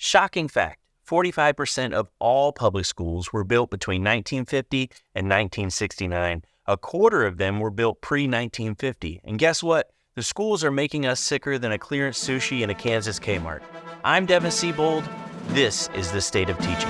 Shocking fact, 45% of all public schools were built between 1950 and 1969. A quarter of them were built pre-1950. And guess what? The schools are making us sicker than a clearance sushi in a Kansas Kmart. I'm Devin Siebold. This is the state of teaching.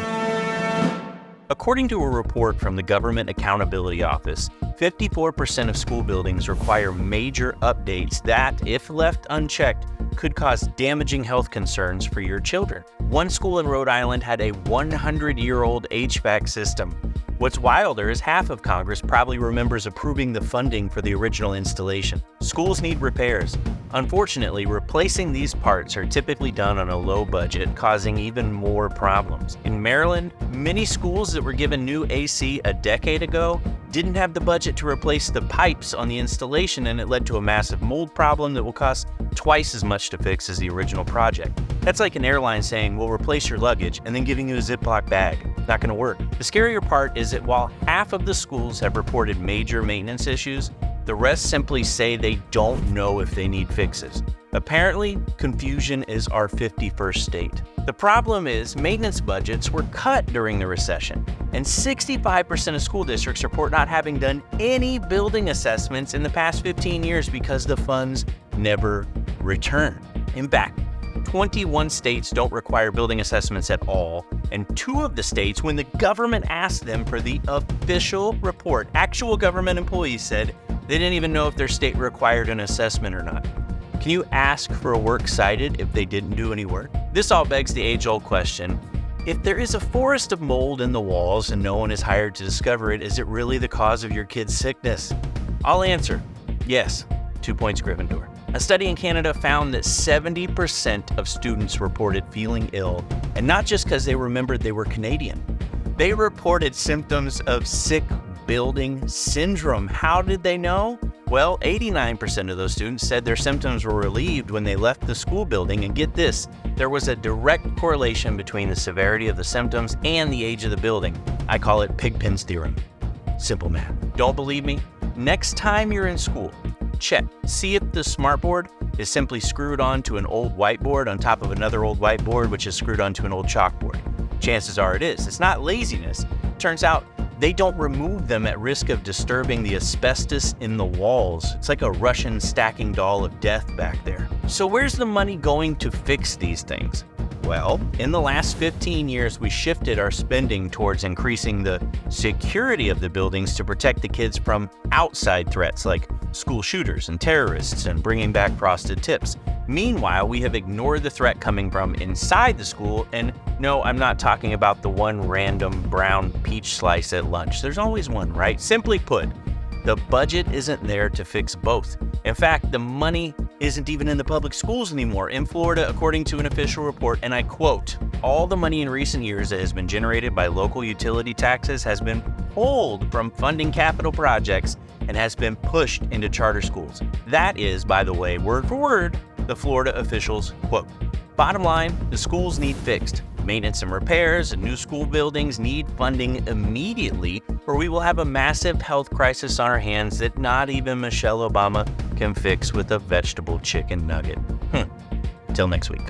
According to a report from the Government Accountability Office, 54% of school buildings require major updates that, if left unchecked, could cause damaging health concerns for your children. One school in Rhode Island had a 100-year-old HVAC system. What's wilder is half of Congress probably remembers approving the funding for the original installation. Schools need repairs. Unfortunately, replacing these parts are typically done on a low budget, causing even more problems. In Maryland, many schools that were given new AC a decade ago didn't have the budget to replace the pipes on the installation, and it led to a massive mold problem that will cost twice as much to fix as the original project. That's like an airline saying, we'll replace your luggage, and then giving you a Ziploc bag. Not gonna work. The scarier part is that while half of the schools have reported major maintenance issues, the rest simply say they don't know if they need fixes. Apparently, confusion is our 51st state. The problem is maintenance budgets were cut during the recession, and 65% of school districts report not having done any building assessments in the past 15 years because the funds never return. In fact, 21 states don't require building assessments at all, and 2 of the states, when the government asked them for the official report, actual government employees said they didn't even know if their state required an assessment or not. Can you ask for a works cited if they didn't do any work? This all begs the age-old question, if there is a forest of mold in the walls and no one is hired to discover it, is it really the cause of your kid's sickness? I'll answer, yes, 2 points Gryffindor. A study in Canada found that 70% of students reported feeling ill, and not just because they remembered they were Canadian. They reported symptoms of sick building syndrome. How did they know? Well, 89% of those students said their symptoms were relieved when they left the school building, and get this, there was a direct correlation between the severity of the symptoms and the age of the building. I call it Pigpen's theorem. Simple math. Don't believe me? Next time you're in school, check. See if the smartboard is simply screwed onto an old whiteboard on top of another old whiteboard, which is screwed onto an old chalkboard. Chances are it is. It's not laziness. Turns out they don't remove them at risk of disturbing the asbestos in the walls. It's like a Russian stacking doll of death back there. So where's the money going to fix these things? Well, in the last 15 years, we shifted our spending towards increasing the security of the buildings to protect the kids from outside threats like school shooters and terrorists, and bringing back frosted tips. Meanwhile, we have ignored the threat coming from inside the school, and no, I'm not talking about the one random brown peach slice at lunch. There's always one, right? Simply put, the budget isn't there to fix both. In fact, the money isn't even in the public schools anymore. In Florida, according to an official report, and I quote, all the money in recent years that has been generated by local utility taxes has been pulled from funding capital projects and has been pushed into charter schools. That is, by the way, word for word, the Florida officials' quote. Bottom line, the schools need fixed. Maintenance and repairs and new school buildings need funding immediately, or we will have a massive health crisis on our hands that not even Michelle Obama can fix with a vegetable chicken nugget. Till next week.